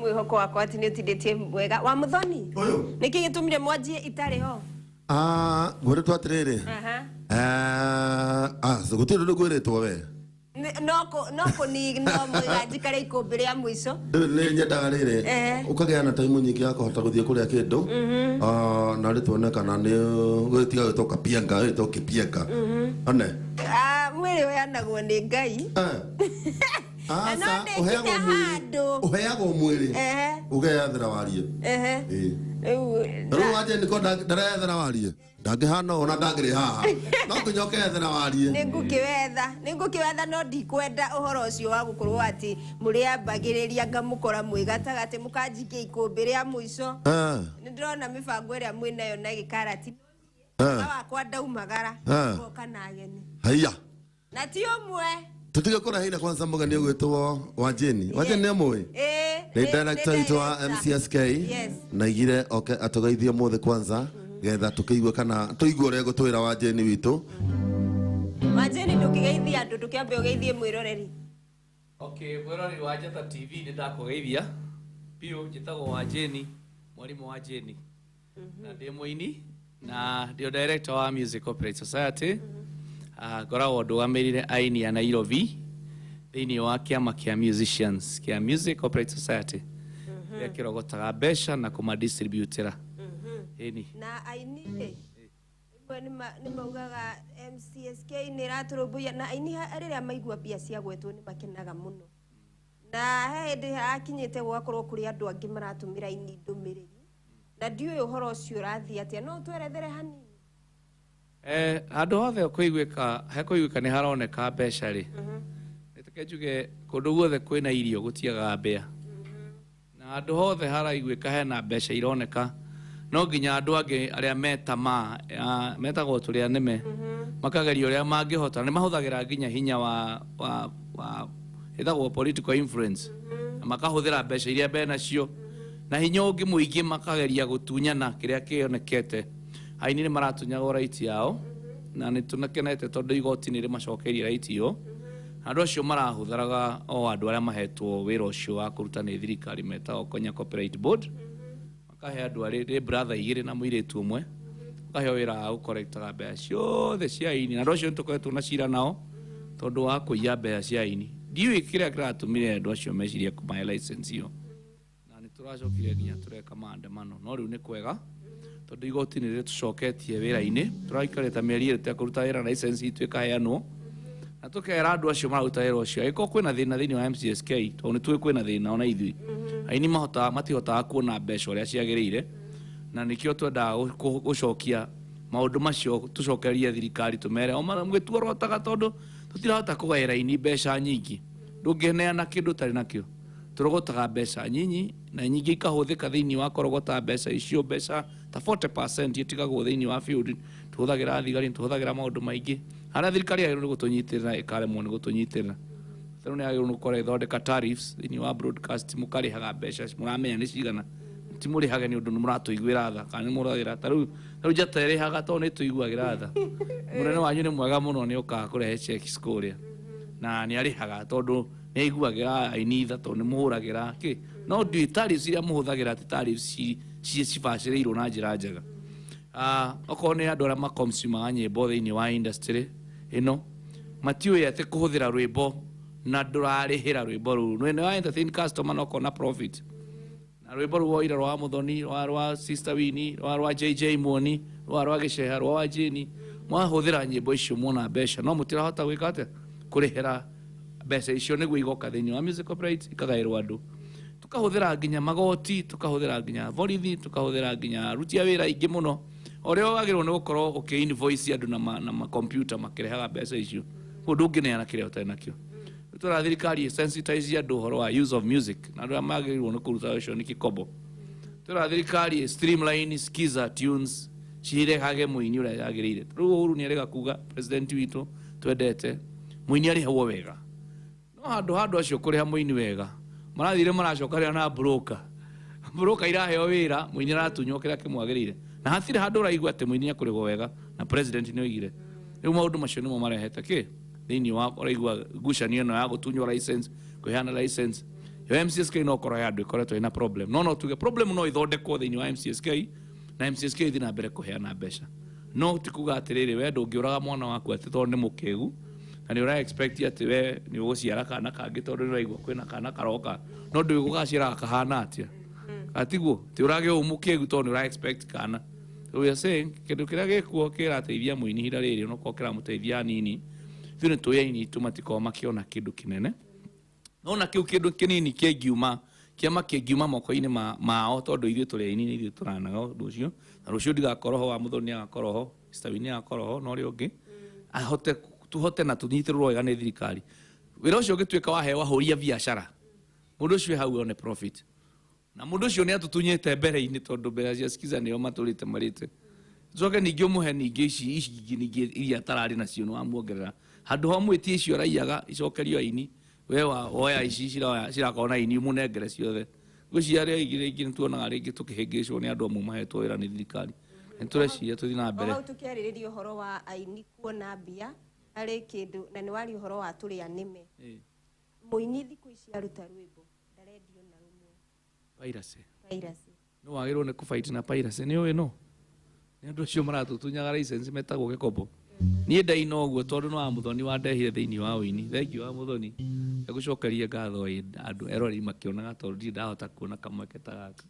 Mwihoko wakwa ati ni utiditie mwega wa muthoni niki gitumire mwanjie itari ho gwire twatiriri gutiri ndu gwiritwo we noko ni no mwega njikare ikumbi ria mwico ni nyendaga riri ukageana time nyingi ya kuhota guthie kuria kindu na ritwone kana ni gwitiga gwitoka pianga gwitoka pianga one mwiri weanagwo ni Ngai uheagwo mwiri ugeathira warie riu waje niko ndarethera warie ndangihana ona ndangiri haha no nginyoke ethera warie ningukiwetha no ndikwenda uhoro ucio wa gukorwo ati muri ambagiriria ngamukora mwega tagati mukanjikia ikumbi ria mwico ndirona mibango iria mwinayo na gikarati wakwa ndaumagara goka na ageni haiya na ti umwe tutige kora hina kwanza mugani gwitwo Wanjeni Wanjeni ne moy ni director witũ wa MCSK na igire oke atugeithie muthe kwanza getha tukiigwe kana tuigwe ure gutwira Wanjeni witũ Wanjeni ndukigeithia andu tukiambe ugeithie mwiroreri mwiroreri wa Njata TV ni ndakugeithia pio njitagwo Wanjeni mwarimu Wanjeni na ndi muini na ndio director wa Music Corporate Society ngoragwo ndũgamĩrĩire aini ya Nairobi thĩinĩ wa kĩama kĩa musicians kĩa Music Corporate Society gĩa kĩrogotaga mbeca na kũmadistributĩra na aini imwe nĩ maugaga MCSK nĩ ĩratũrũmbũiya na aini rĩrĩa maigua mbia cia gwetwo nĩ makenaga mũno na he hĩndĩ hakinyĩte gwakorwo kũrĩ andũ angĩ maratũmĩra aini ndũmĩrĩri na ndiũĩ ũhoro ũcio ũrathiĩ atĩa no twerethere hanini handu hothe kuiguika ni haroneka mbeca ri niteke njuge kundu guothe kwina irio gutiaga mbea na handu hothe haraiguika hena mbeca ironeka no nginya andu angi aria metagwo turia nime makageria uria mangihota ni mahuthagira nginya hinya wa etagwo political influence makahuthira mbeca iria bena cio na hinya ungi muingi makageria gutunyana kiria kionekete aini ni maratunyaga right yao na ni tunakenete tondu igoti ni rimacokeria right yo andu acio marahutharaga o andu aria mahetwo wira ucio wa kuruta ni thirikari metagwo Kenya Copyright Board makahe andu ari brother igiri na muiritu umwe makahe wira wa gukorektaga mbea ciothe cia aini na andu acio nitukoretwo na cira nao tondu wa kuiya mbea cia aini ndiwi kiria kiratumire andu acio meciria kumahe license yo na nituracokire nginya tureka maandamano no riu ni kwega tondu igoti ni ritucoketie wira-ini turaikarita mieri iri tukuruta wira na license itwikaheanwo na tukera andu acio mararuta wira ucio iko kwina thina thiini wa MCSK tondu ni twi kwina thina ona ithui aini matihotaga kuona mbeca uria ciagiriire na nikio twenda gucokia maundu macio tucokerie thirikari tumere o mwituorotaga tondu tutirahota kugaira aini mbeca nyingi ndungineana kindu tari nakio turogotaga mbeca nyinyi na nyingi ikahuthika thiini wa korogota mbeca icio mbeca ta 40% itigagwo thiini wa field tuhuthagira thigari tuhuthagira maundu maingi hara thirikari yagirwo gutunyitirira ikaremwo ni gutunyitirira thero ni yagirwo gukora ithondeka tariffs thiini wa broadcast mukarihaga mbeca muramenya ni cigana timurihaga ni undu muratuiguira tha kana ni muragira taru Njata irihaga to ni tuiguagira tha munene wanyu ni mwega muno ni ukaga kurehe check score na ni arihaga tondu ni aiguagira aini tha tondu ni muhuragira ki no ndi tariffs iria muhuthagira ti tariffs cibacĩrĩirwo na njĩra njega okorwo nĩ andũ arĩa maconsumaga nyĩmbo thĩinĩ wa industry ĩno matiũĩ atĩ kũhũthĩra rwĩmbo na ndũrarĩhĩra rwĩmbo rũu nĩ wa entertain customer na ũkona profit na rwĩmbo rũu woira rwa Muthoni rwa Sister Winnie rwa JJ Muoni rwa Gĩceha rwa Wanjeni mwahũthĩra nyĩmbo icio muona mbeca no mũtirahota gwĩka atĩa kũrĩhĩra mbeca icio nĩguo igoka thĩinĩ wa Music Corporate ikagaĩrwo andũ tukahuthira nginya magoti tukahuthira nginya borithi tukahuthira nginya rutia wira ingi muno orio wagirwo ni gukorwo uki-invoice andu na ma computer makirehaga mbeca icio kundu ngineana kiria utari nakio tura thirikari sensitize andu horo wa use of music na andu magirwo ni kuruta ucio ni kikobo tura thirikari streamline skiza tunes cirehage muini uria yagirire riu Uhuru ni arega kuga president witu twendete muini ari hawo wega no handu acio kuriha muini wega marathire maracokaria na broker iraheo wira muini aratunywo kiria kimwagirire na hatire handu raigua ati muini akurigwo wega na president ni oigire riu maundu macio nimo marehete ki thiini wa raigua ngucanio no ya gutunywo license kuheana license yo MCSK no korwo yandu ikoretwo ina problem no tuge problem no ithondekwo thiini wa MCSK na MCSK ithi na mbere kuheana mbeca no tikuga atiriri we ndungiuraga mwana waku ati tondu ni mukegu na ni ura expect ati we ni uguciara kana kangi tondu ni raigua kwina kana karoka no ndu gugacira kahana atia atiguo ti urage umukegu tondu ura expect kana we are saying kindu kiria gikuo kirateithia muini hira riri no ko kiramuteithia nini thune tuyaini tumatiko makiona kindu kinene no kiu kindu kinini kingiuma kiama kingiuma moko-ini mao tondu ithuĩ tũrĩ aini nĩ ithuĩ tũranaga ũndũ ũcio na rũciũ ndigakorwo ho wa Muthoni agakorwo ho Stawini agakorwo ho na ũrĩa ũngĩ tuhote na tũnyitĩrĩrwo wega nĩ thirikari wĩra ũcio ũngĩtuĩka waheo ahũri a biacara mũndũ ũcio hau one profit na mũndũ ũcio nĩ atũtunyĩte mbere-inĩ tondu mbere cia Skiza nĩo matũrĩte marĩte coke ningĩ ũmũhe ningĩ ici ningĩ iria atararĩ nacio nĩ wamuongerera handũ ha mwĩtie icio araiyaga icokerio aini we woya ici cirakorwo na ini munengere ciothe gwĩciria igire ingĩ nĩtuonaga rĩngĩ tũkĩhĩngĩcwo nĩ andũ amwe mahetwo wĩra nĩ thirikari nĩtũreciria tũthiĩ na mbere hau tũkĩarĩrĩria ũhoro wa aini kuona mbia harĩ kĩndũ na nĩ wari ũhoro wa tũrĩa nĩme mũini thikũ ici aruta rwĩmbo ndarendio na rũmwe piracy no wagĩrĩirwo nĩ kũfight na piracy nĩ ũĩ no nĩ andũ acio maratũtunyaga license metagwo gĩkombo niĩ ndaina ũguo tondu nĩ wa Muthoni wandehire thĩinĩ wa ũini thengiũ wa Muthoni egũcokeria ngatho andũ erori makĩonaga tondu ndirĩ ndahota kuona kamweke ta gaka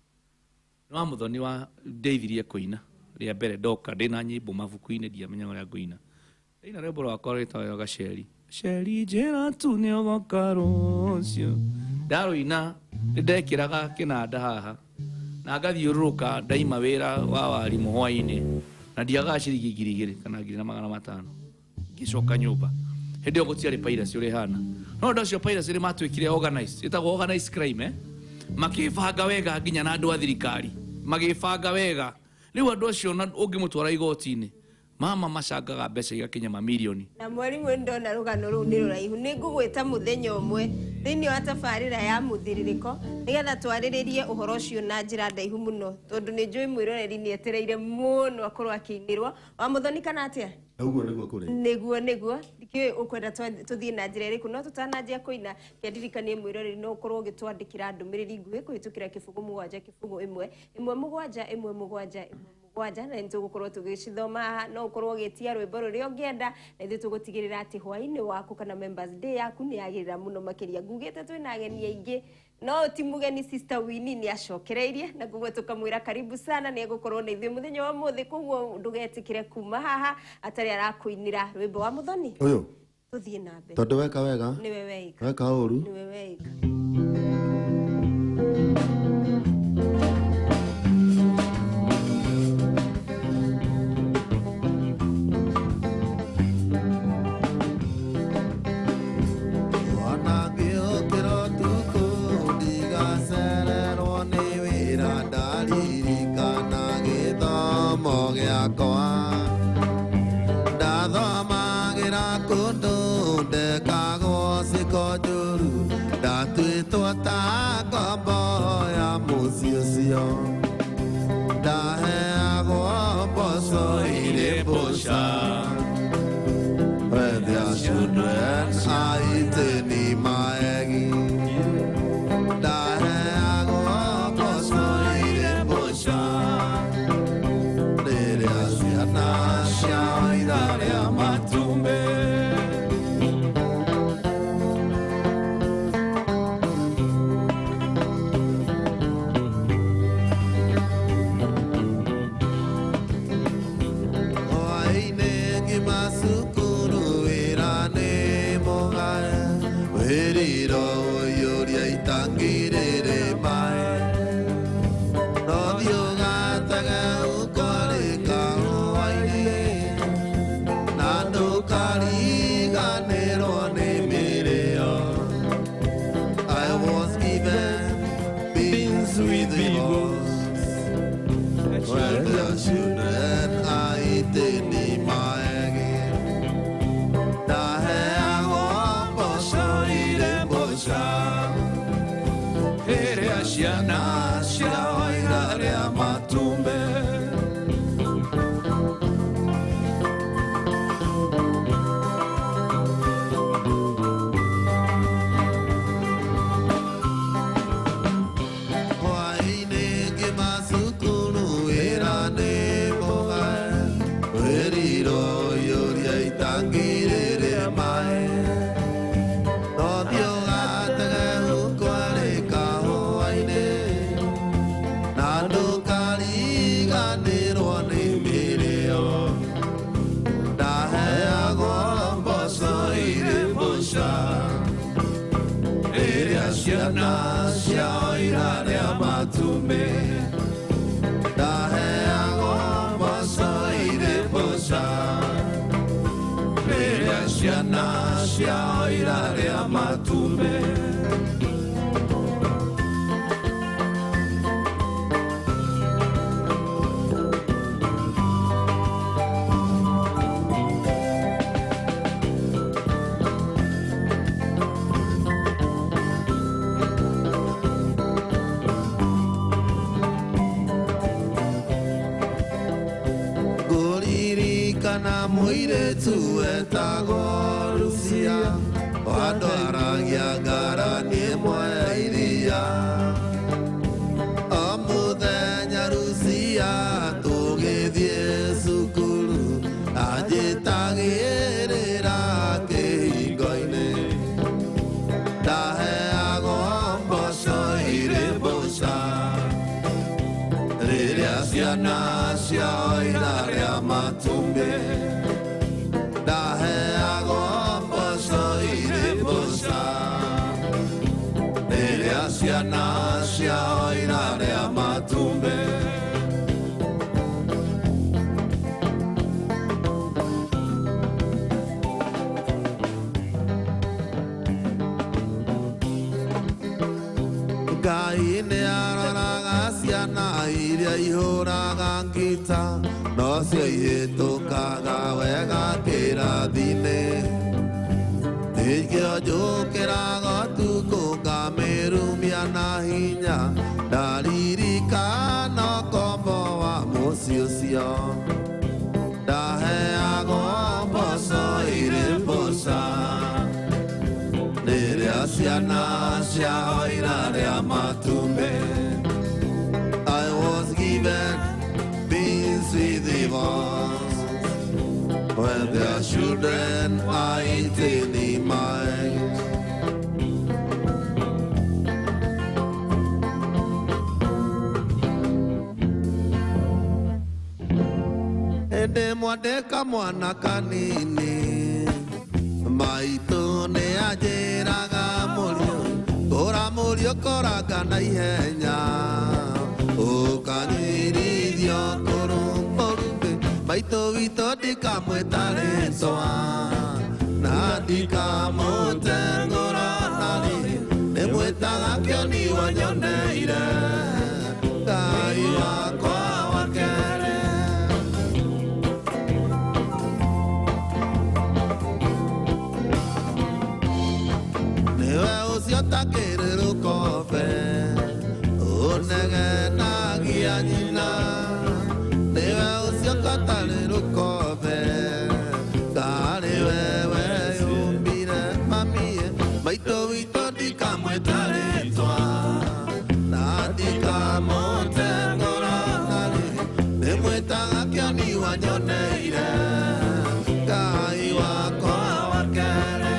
nĩ wa Muthoni wa ndeithirie kũina rĩa mbere ndoka ndĩna nyĩmbo mabuku-inĩ ndiamenyaga ũrĩa ngũina ndaina rwĩmbo rwakwa rwĩtagwo gaceri ceri njĩra tu nĩ ũgoka rũciũ ndarũina nĩndekĩraga kĩnanda haha na ngathiũrũrũka ndaima wĩra wa warimũ hwaĩ-inĩ na ndiagaga ciringi ngiri igĩrĩ kana 2,500 ngĩcoka nyũmba hĩndĩ ĩyo gũtiarĩ piracy ũrĩ hana no ũndũ ũcio piracy nĩ matuĩkire organize ĩtagwo organize crime makĩbanga wega nginya na andũ a thirikari magĩbanga wega rĩu andũ acio ũngĩmũtwara igoti-inĩ mama macangaga mbeca igakinya mamirioni na mweri mwe ndona rũgano rũu nĩ rũraihu nĩ ngũgwĩta mũthenya ũmwe thĩinĩ wa tabarĩra ya mũthirirĩko nĩgetha twarĩrĩrie ũhoro ũcio na njĩra ndaihu mũno tondũ nĩ njũĩ mwĩroreri nĩ etereire mũno akorwo akĩinĩrwo wa Muthoni kana atĩa ũguo nĩguo kũrĩ nĩguo ndikĩũĩ ũkwenda tũthiĩ na njĩra ĩrĩkũ no tũtananjia kũina kĩandirikanie mwĩroreri no ũkorwo ũgĩtwandĩkĩra ndũmĩrĩri nguhĩ kũhĩtũkĩra kĩbũgũ mũgwanja kĩbũgũ ĩmwe mũgwanja na nĩtũgũkorwo tũgĩcithoma haha no ũkorwo ũgĩtia rwĩmbo rũrĩa ũngĩenda na ithuĩ tũgũtigĩrĩra atĩ hwaĩ-inĩ waku kana members day yaku nĩ yagĩrĩra mũno makĩria ngugĩte twĩna ageni aingĩ no ti mũgeni sister Winnie nĩ acokereirie na koguo tũkamwĩra karibu sana nĩ egũkorwo na ithuĩ mũthenya wa ũmũthĩ koguo ndũgetĩkĩre kuma haha atarĩ arakũinĩra rwĩmbo wa Muthoni ũyũ tũthiĩ na mbere tondũ weka wega nĩwe weika weka ũru nĩwe weika matume ndaheagwo mboco irĩ mboca rĩrĩa ciana ciao irarĩa matume. Kana mũirĩtu wetagwo Lucia wandwaragia ngarani ĩmwe ya iria o mũthenya Lucia tũgĩthiĩ cukuru anjĩtagĩrĩra kĩhingo-inĩ ndaheagwo mboco irĩ mboca rĩrĩa ciana ciao irarĩa matumbĩ ndaheagwo mboco irĩ mboca rĩrĩa ciana ciao irarĩa matumbĩ. Ngai nĩ aroraga ciana iria ihũraga ngita no cio ihĩtũkaga wega kĩrathi-inĩ nĩkĩo njũkĩraga ũtukũ ngamĩrumia na hinya ndaririkana ũkombo wa mũciĩ ũcio ndaheagwo mboco irĩ mboca rĩrĩa ciana ciao irarĩa matumbĩ. I was given beans with divorce when their children are eating in mine. Ende mwandĩka mwana kanini maitũ nĩ anjĩraga mũriũ kũra mũriũ kũranga na ihenya ũkanyirithio kũrũmbũrũmbĩ maitũ witũ ndikamwĩta rĩtwa na ndikamũtengũra nani ndĩmwĩtaga kĩoni wanyoneire Ngai wakwa wa kerĩ. Niwe ũcio takĩrĩrũkobe ũnegenagia nyina niwe ũcio katarĩrũkobe karĩ wewe yũmbire mamie maitũ witũ ndikamwĩta rĩtwa na ndikamũtengũra narĩ ndĩmwĩtaga kĩoni wanyoneire Ngai wakwa wa kerĩ.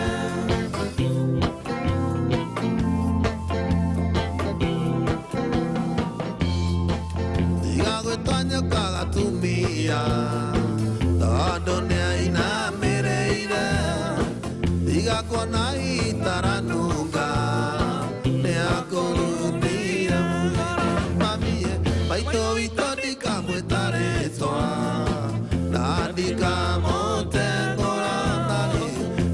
Twanyukaga tumia tondũ nĩainamĩrĩire igakuona itaranunga nĩakũrutire mamie maitũ witũ ndikamwĩta rĩtwa na ndikamũtengũra narĩ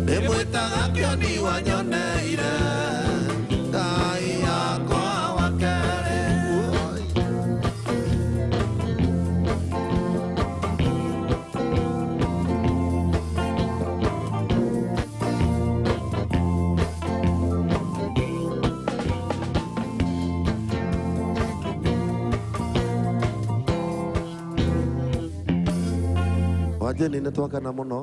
ndĩmwĩtaga kĩoni wanyoneire Ngai wakwa wa kerĩ. Wajeni nĩtwakena mũno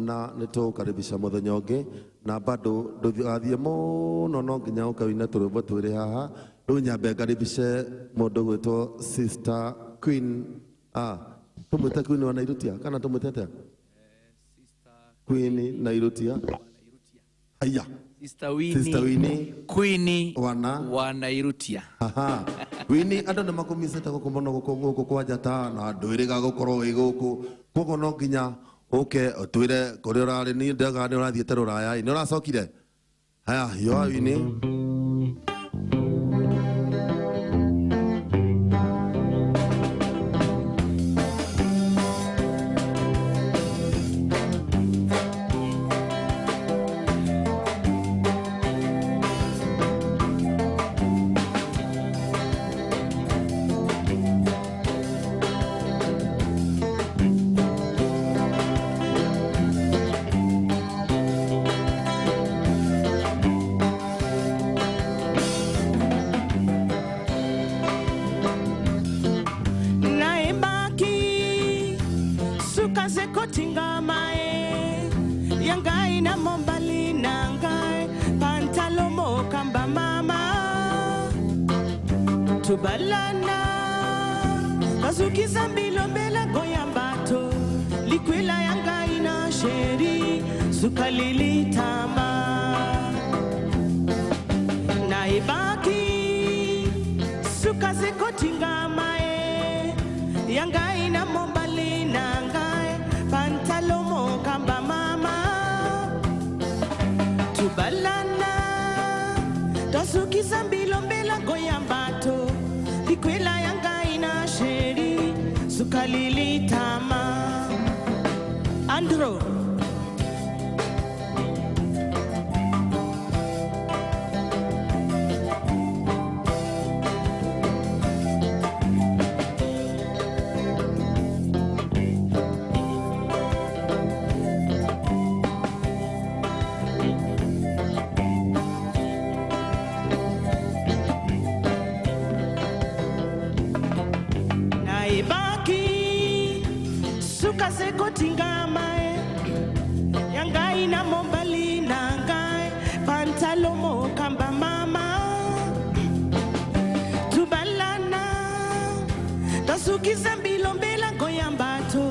na nĩtũkaribisha mũthenya ũngĩ na bado ndũgathiĩ mũno no nginya ũkawina tũrũmbo twĩrĩ haha rĩu nyambe ngaribishe mũndũ gwĩtwo Sister Queen tũmwĩte Queen wa Nairutia kana tũmwĩte atĩa? Queen Nairutia. Haya. Sister Winnie Queen wa Nairutia. Aha. Winnie andũ nĩmakumicĩte gũkũ mũno gũkũ kwa Njata na ndũĩrĩga gũkorwo wĩ gũkũ koguo no nginya ũke ũtwĩre kũrĩa ũrarĩ niĩ ndaga nĩ ũrathiĩte rũraya nĩ ũracokire. Haya, yo Winnie. Sukaze kotinga mae yangai na mombali nangai pantalomo kamba mama tubalana kazuki zambilo mbela goyambato likwila yangai na sheri sukalili tama na ibaki sukaze kotinga mae yangai na mombali nangai pantalomo kamba mama tubalana tosuki zambilo mbela goyambato likwila yangai na sheri sukalili tama Andro Sukaze kotinga mae yangai na mombali nangai pantalomo kamba mama tubalana tosuki zambilo mbela goyambato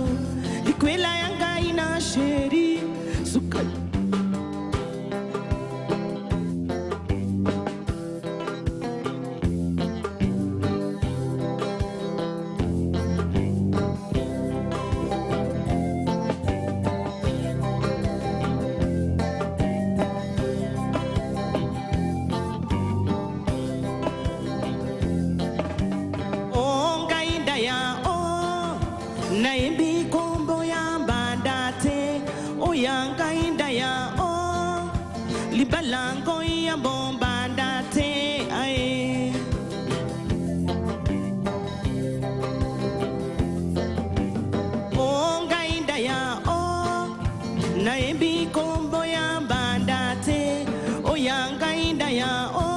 likwela yangai na sheri Naimbi kombo ya mbandate oyanga indaya o libalango ya bombandate ae onga indaya o naimbi kombo ya mbandate oyanga indaya o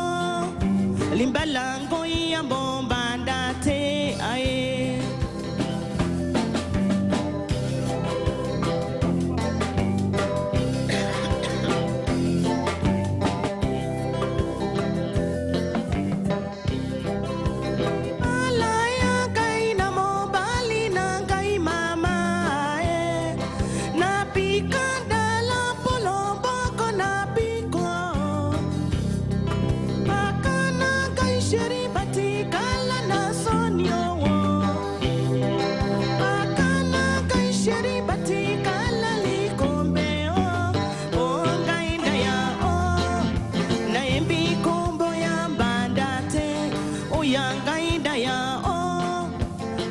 libalango ya bombandate ae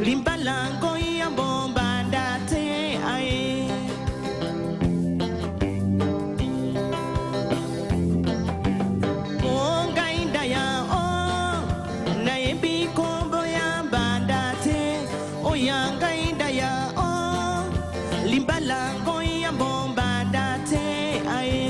limbalango ya bombandate ae onga indaya o naimbi kombo ya bandate oyanga indaya o limbalango ya bombandate ae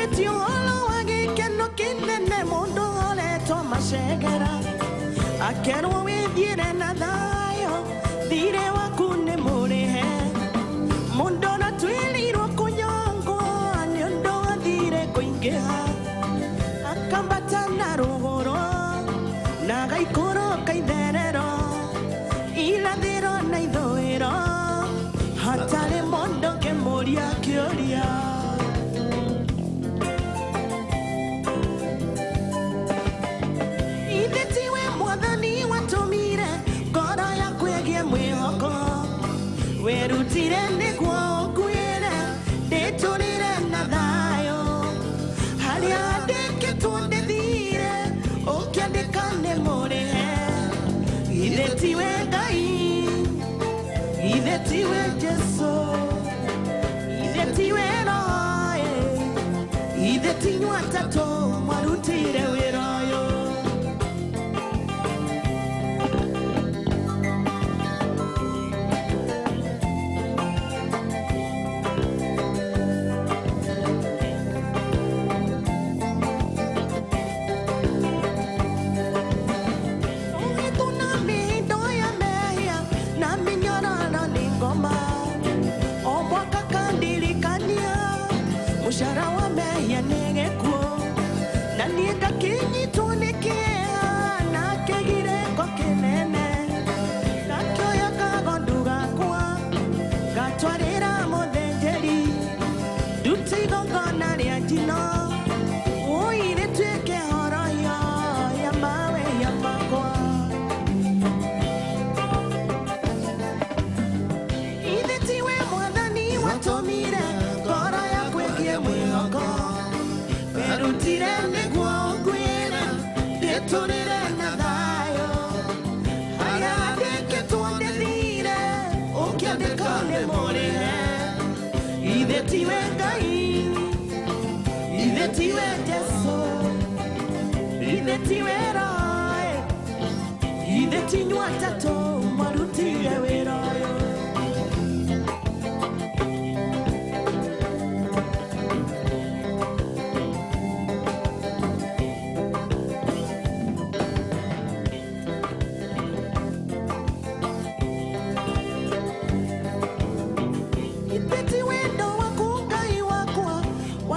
Itheti uhoro wa gikeno kinene mundu oretwo macegera akerwo withiire na thayo thire waku nĩ mũrĩhe mundu na twĩrĩirwo kũnyongwo nĩ ũndũ wa thire kũingĩha akambata na rũgũrũ na gaikũrũka itherero irathĩro na ithũĩro hatarĩ mũndũ kĩmũria kĩũria ithe tiwe mwathani watũmire ngoro yaku ĩgĩe mwĩhoko werutire nĩguo ũnguĩre ndĩtũrĩre na thayũ harĩa ndĩkĩtwo ndĩthire ũkĩandĩka nĩ mũrĩhe ithe tiwe Ngai ithe tiwe Jesu ithe tiwe Roho ithe tinyua atatũ mwarutire wĩra ũyũ mushara wa mehia nĩgĩkuũ na niĩ ngakinyitwo nĩ kĩeha na kĩgirĩko kĩnene ngakĩoya kagondu gakwa ngatwarĩra mũthĩnjĩri nduti igongona rĩa njino ũire tuĩke horoyo ya mawĩya makwa ithe tiwe mwathani watũmire werutire nĩguo ũnguĩre ndĩtũrĩre na thayũ harĩa ndĩkĩtwo ndĩthire ũkĩandĩka nĩ mũrĩhe ithe tiwe Ngai ithe tiwe Jesu ithe tiwe Roho ithe tinyua atatũ mwarutire wĩra ũyũ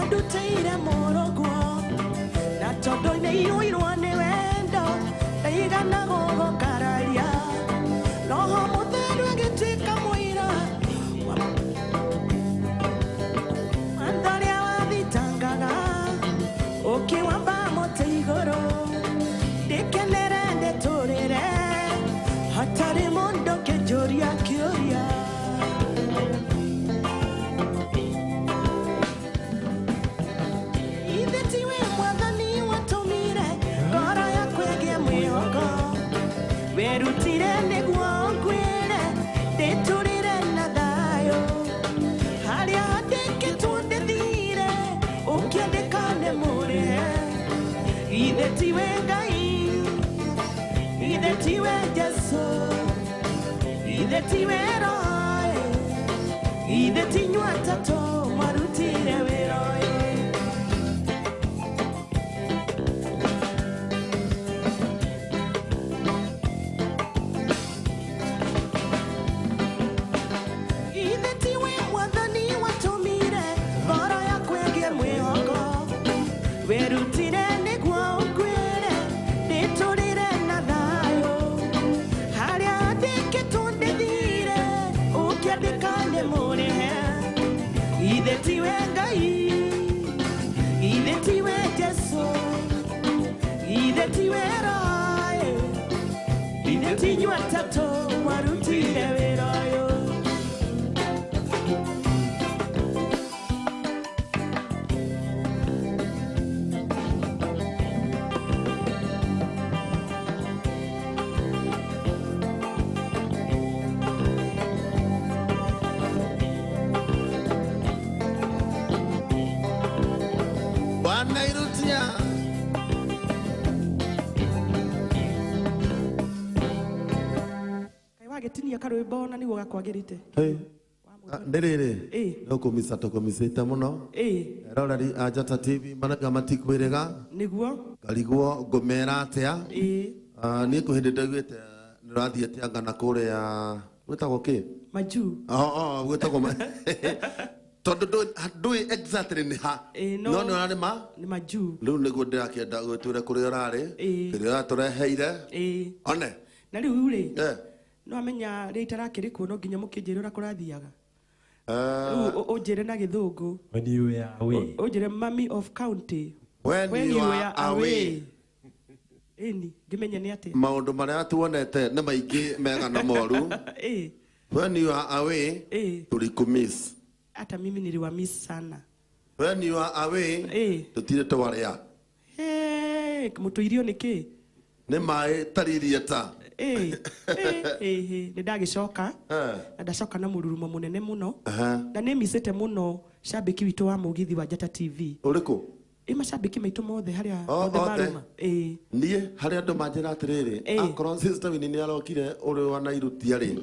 ndutĩire mũrũguo na tondũ nĩiyũirwo nĩ wendo ndaigana gũgũkararia Roho Mũtheru agĩtuĩka mũira watho ũrĩa wathitangaga ũkĩwamba mũtĩ igũrũ ndĩkenere ndĩtũrĩre hatarĩ mũndũ kĩnjũria kĩũria werutire nĩguo ũnguĩre ndĩtũrĩre na thayũ harĩa ndĩkĩtwo ndĩthire ũkĩandĩka nĩ mũrĩhe ithe tiwe Ngai ithe tiwe Jesu ithe tiwe Roho ithe tinyua atatũ mwarutire wĩra ũyũ werutire nĩguo ũnguĩre ndĩtũrĩre na thayũ harĩa ndĩkĩtwo ndĩthire ũkĩandĩka nĩ mũrĩhe ithe tiwe Ngai ithe tiwe Jesu ithe tiwe Roho ithe tinyua atatũ mwarutire wĩra ũyũ getinia karwimbo na niguo gakwagirite ndiriri no kumisa to komisita muno rorari Njata TV maraga matikwirega niguo ngarigwo ngumera atia ni kuhindi ndaiguite nirathiete angana kuria gwitagwo ki maju gwitagwo tondu ndui exactly ni ha no no ari ma ni maju riu niguo ndirakenda gwitwire kuria urari kiria uratureheire one na riu ri no amenya ri itarakirikwo no nginya mukinjirira kurathiaga ujire na githungu when you were away ujire mummy of county when you are away eni ngimenya ni ate maundu maria tuonete ni maingi mega na moru when you are away tulikumiss hata mimi niliwamiss sana when you are away tutire twaria mutu irio niki ni mai taririe ta ni ndagicoka na ndacoka na mururumo munene muno na ni misete muno shabiki witu wa mugithi wa Njata TV uriku mashabiki maitu mothe haria mothe maruma nie haria andu manjira atiriri akorwo sister wini ni arokire uri wa Nairutia ri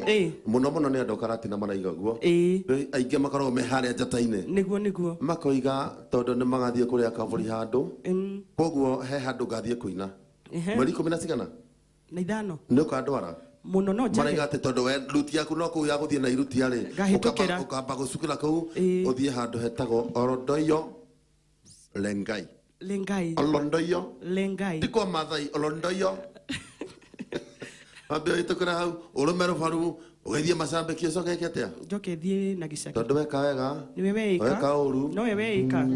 muno muno ni andu karatina maraiga guo aingi makorwo me haria Njata-ini niguo makoiga tondu ni magathie kuria kavuri handu koguo he handu gathie kuina mweri 10 na cigana na ithano ni ukandwara muno no njage maraiga ati tondu we ruti yaku no ku ya guthie Nairutia ri ukamba gucukira kuu uthie handu hetagwo Olondoyo Lengai Olondoyo Lengai tiko mathai Olondoyo abio itukura hau urumero faru ugethie macambiki coke atia njoke thie na gicagi tondu weka wega niwe weka weka uru no we weka